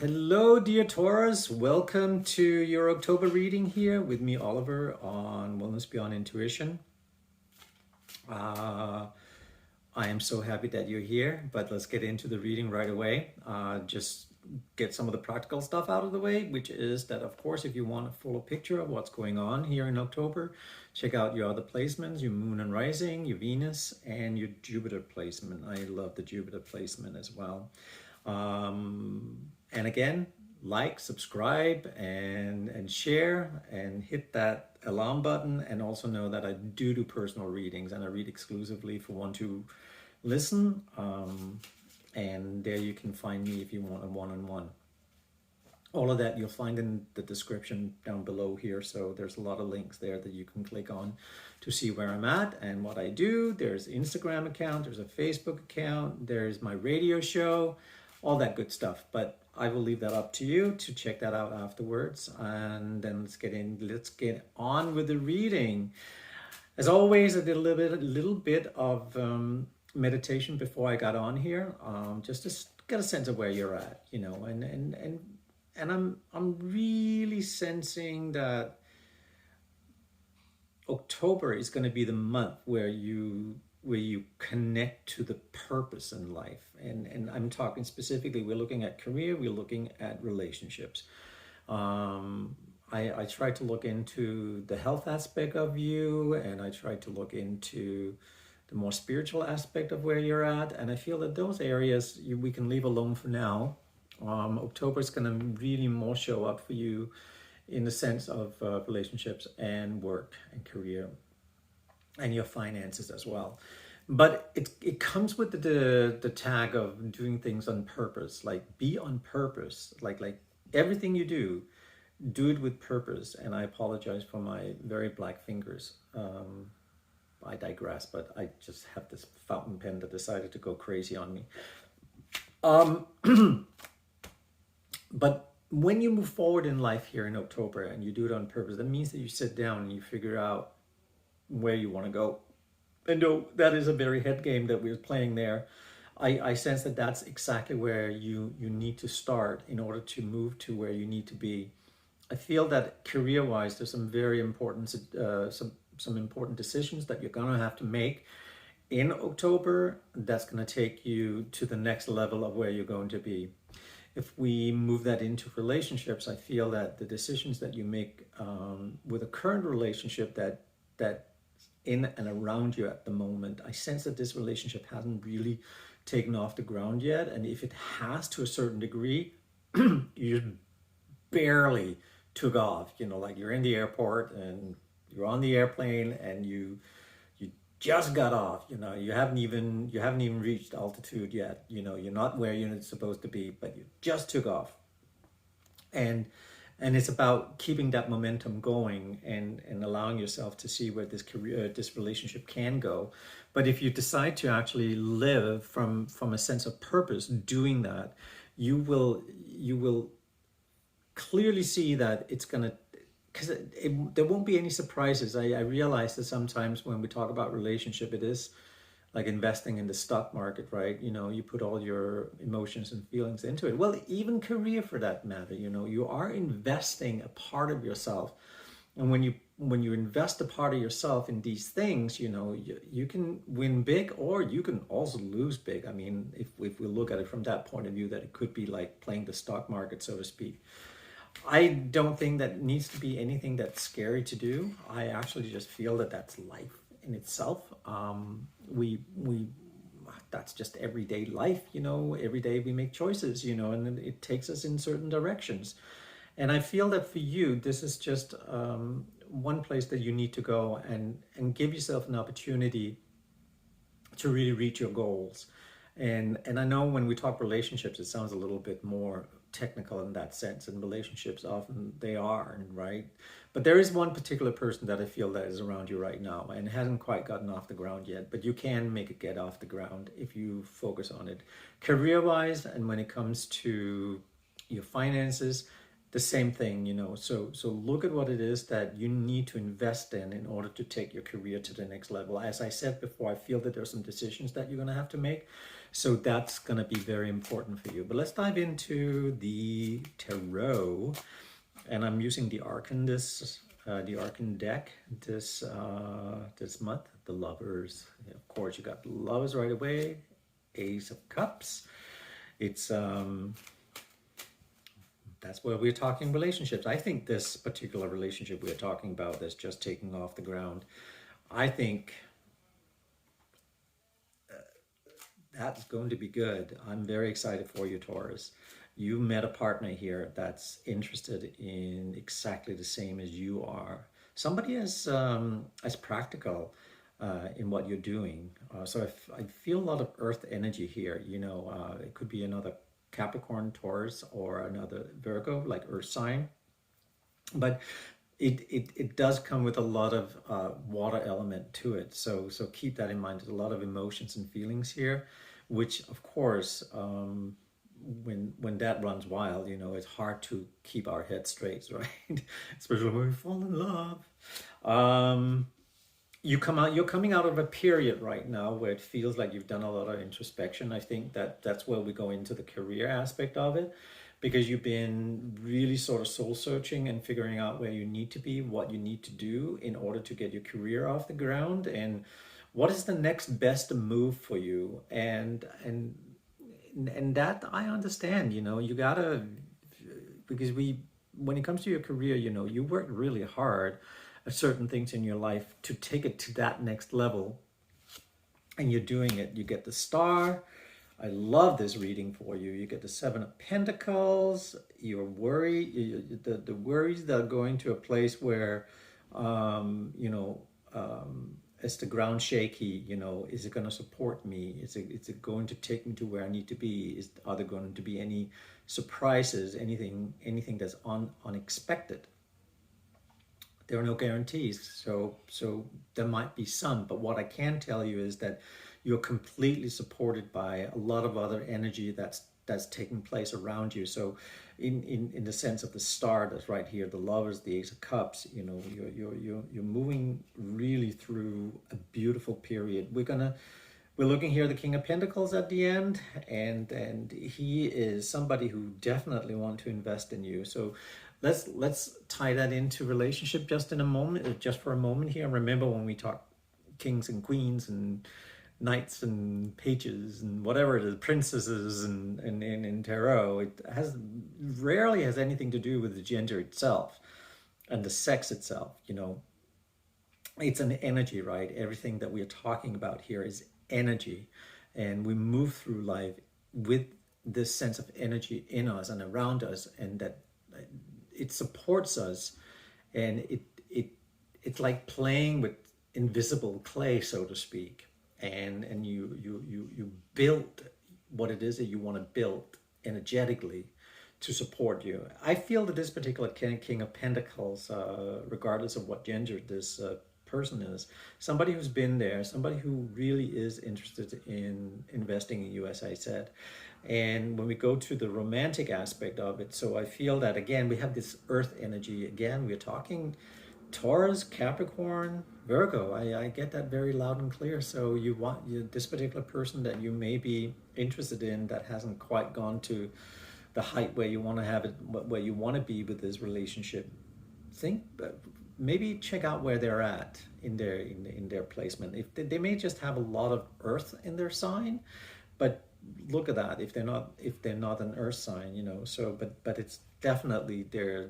Hello, dear Taurus. Welcome to your October reading here with me, Oliver, on Wellness Beyond Intuition. I am so happy that you're here, but let's get into the reading right away. Just get some of the practical stuff out of the way, which is that, of course, if you want a full picture of what's going on here in October, check out your other placements, your Moon and Rising, your Venus, and your Jupiter placement. I love the Jupiter placement as well. And again, like, subscribe, and share, and hit that alarm button. And also know that I do personal readings, and I read exclusively for one to listen. And there you can find me if you want a one-on-one. All of that you'll find in the description down below here. So there's a lot of links there that you can click on to see where I'm at and what I do. There's an Instagram account, there's a Facebook account, there's my radio show, all that good stuff. But I will leave that up to you to check that out afterwards. And then let's get on with the reading. As always, I did a little bit of meditation before I got on here, just to get a sense of where you're at, you know, and I'm really sensing that October is going to be the month where you connect to the purpose in life. And I'm talking specifically, we're looking at career, we're looking at relationships. I try to look into the health aspect of you, and I try to look into the more spiritual aspect of where you're at. And I feel that those areas we can leave alone for now. October is going to really more show up for you in the sense of relationships and work and career and your finances as well. But it comes with the tag of doing things on purpose. Like, be on purpose. Like everything you do it with purpose. And I apologize for my very black fingers. I digress, but I just have this fountain pen that decided to go crazy on me. But when you move forward in life here in October and you do it on purpose, that means that you sit down and you figure out where you want to go. And though that is a very head game that we're playing there, I sense that that's exactly where you need to start in order to move to where you need to be. I feel that career-wise, there's some very important, some important decisions that you're going to have to make in October that's going to take you to the next level of where you're going to be. If we move that into relationships, I feel that the decisions that you make with a current relationship that in and around you at the moment, I sense that this relationship hasn't really taken off the ground yet. And if it has to a certain degree, you barely took off. You know, like you're in the airport and you're on the airplane and you just got off. You know, you haven't even reached altitude yet. You know, you're not where you're supposed to be, but you just took off. And it's about keeping that momentum going and allowing yourself to see where this relationship can go. But if you decide to actually live from a sense of purpose, doing that, you will clearly see that it's going to, because there won't be any surprises. I realize that sometimes when we talk about relationship, it is like investing in the stock market, right? You know, you put all your emotions and feelings into it. Well, even career for that matter, you know, you are investing a part of yourself. And when you invest a part of yourself in these things, you know, you can win big or you can also lose big. I mean, if we look at it from that point of view, that it could be like playing the stock market, so to speak. I don't think that needs to be anything that's scary to do. I actually just feel that that's life in itself. That's just everyday life, you know. Every day we make choices, you know, and it takes us in certain directions. And I feel that for you, this is just one place that you need to go and give yourself an opportunity to really reach your goals. And I know when we talk relationships, it sounds a little bit more technical in that sense, and relationships often they are, right? But there is one particular person that I feel that is around you right now and hasn't quite gotten off the ground yet, but you can make it get off the ground if you focus on it. Career-wise, and when it comes to your finances, the same thing, you know. So look at what it is that you need to invest in order to take your career to the next level. As I said before, I feel that there's some decisions that you're going to have to make, So that's going to be very important for you. But let's dive into the tarot. And I'm using the Arcan deck this month. The Lovers, of course, you got the Lovers right away. Ace of Cups. It's that's where we're talking relationships. I think this particular relationship we're talking about that's just taking off the ground, I think that's going to be good. I'm very excited for you, Taurus. You met a partner here that's interested in exactly the same as you are. Somebody as practical in what you're doing. So I feel a lot of earth energy here. You know, it could be another Capricorn, Taurus, or another Virgo, like earth sign. But it does come with a lot of water element to it. So keep that in mind. There's a lot of emotions and feelings here, which of course, when that runs wild, you know, it's hard to keep our head straight, right? Especially when we fall in love. You're coming out of a period right now where it feels like you've done a lot of introspection. I think that's where we go into the career aspect of it, because you've been really sort of soul searching and figuring out where you need to be, what you need to do in order to get your career off the ground, and what is the next best move for you. And that I understand, you know, you gotta, because when it comes to your career, you know, you work really hard at certain things in your life to take it to that next level, and you're doing it. You get the Star. I love this reading for you. You get the Seven of Pentacles. You're worried, the worries that are going to a place where, you know, is the ground shaky? You know, is it going to support me? Is it going to take me to where I need to be? Are there going to be any surprises? Anything that's unexpected? There are no guarantees, so there might be some, but what I can tell you is that you're completely supported by a lot of other energy that's taking place around you. So in the sense of the Star that's right here, the Lovers, the Ace of Cups, you know, you're moving really through a beautiful period. We're looking here, the King of Pentacles at the end, and he is somebody who definitely wants to invest in you. So let's tie that into relationship just in a moment, just for a moment here. Remember when we talk kings and queens and knights and pages and whatever it is, princesses and in tarot, it rarely has anything to do with the gender itself and the sex itself. You know, it's an energy, right? Everything that we're talking about here is energy, and we move through life with this sense of energy in us and around us, and that it supports us, and it's like playing with invisible clay, so to speak, and you build what it is that you want to build energetically to support you. I feel that this particular King of Pentacles, regardless of what gender this person is, somebody who's been there, somebody who really is interested in investing in you, as I said. And when we go to the romantic aspect of it, so I feel that again we have this earth energy. Again, we're talking Taurus, Capricorn, Virgo. I get that very loud and clear. So this particular person that you may be interested in that hasn't quite gone to the height where you want to have it, where you want to be with this relationship. Think maybe check out where they're at in their placement. If they may just have a lot of earth in their sign, but look at that. If they're not an earth sign, you know. So but it's definitely their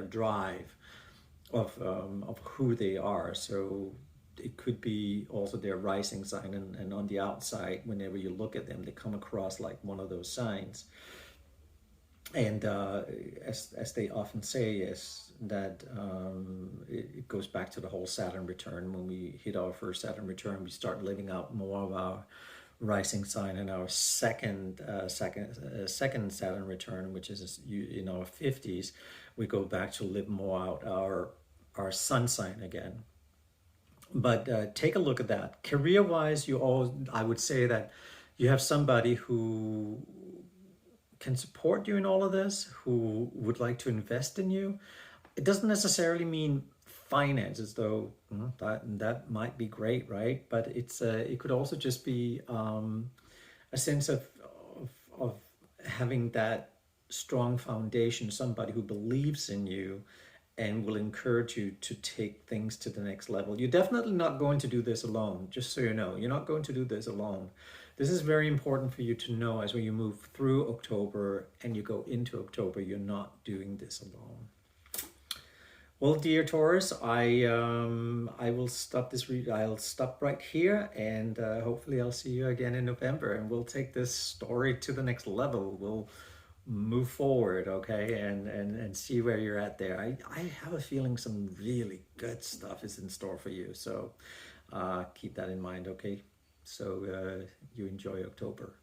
drive of who they are. So it could be also their rising sign, and on the outside, whenever you look at them, they come across like one of those signs. And as they often say, is that it goes back to the whole Saturn return. When we hit our first Saturn return, we start living out more of our rising sign, and our second Saturn return, which is in our 50s, we go back to live more out our sun sign again. But take a look at that. Career-wise, I would say that you have somebody who can support you in all of this, who would like to invest in you. It doesn't necessarily mean finances, though. That might be great, right? But it could also just be a sense of having that strong foundation, somebody who believes in you and will encourage you to take things to the next level. You're definitely not going to do this alone, just so you know. You're not going to do this alone. This is very important for you to know as when you move through October and you go into October, you're not doing this alone. Well, dear Taurus, I will stop this. I'll stop right here, and hopefully, I'll see you again in November, and we'll take this story to the next level. We'll move forward, okay, and see where you're at there. I have a feeling some really good stuff is in store for you, so keep that in mind, okay? So you enjoy October.